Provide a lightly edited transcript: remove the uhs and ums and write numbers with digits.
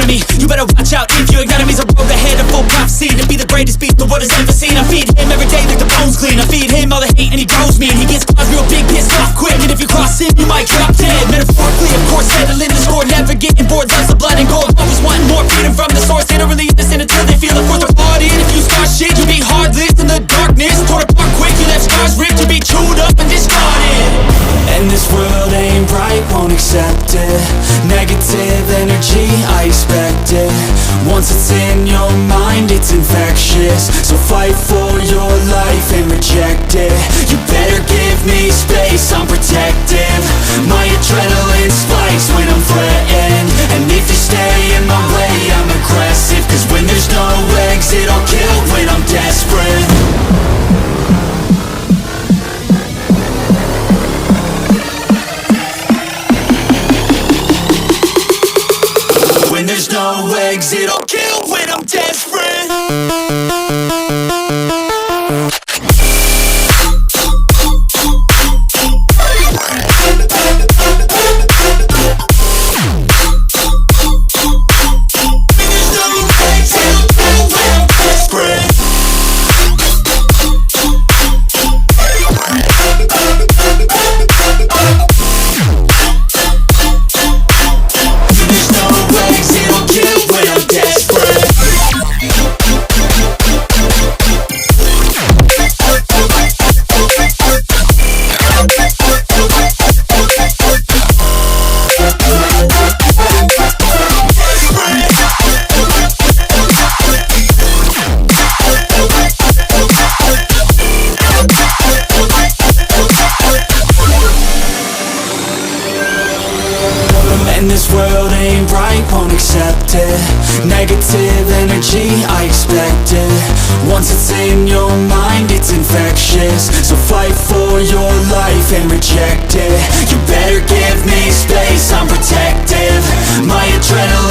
front of me. You better watch out if you ignite me's a road ahead of full prophecy. To be the greatest beast the world has ever seen. I feed him every day like the bones clean. I feed him all the hate and he grows me. And he gets cause real big, pissed off quick. And if you cross him, you might drop dead. Metaphorically, of course, settling the score. Never getting bored, loves the blood and gold. Always wanting more, freedom from the source. They don't really listen until they feel it for their heart in. If you start shit, you be heartless in the darkness. Torn apart quick, you left scars ripped. You be chewed up and discarded. And this world ain't right, won't accept it. Negative energy, I expect it. Once it's in your mind, it's infectious. So fight for your life and reject it. You better give me space, I'm protective. My adrenaline spikes when I'm threatened. And if you stay in my way, I'm aggressive. Cause when there's no exit, I'll kill when I'm desperate. When there's no exit, I'll kill when I'm desperate. Negative energy, I expect it. Once it's in your mind, it's infectious. So fight for your life and reject it. You better give me space, I'm protective. My adrenaline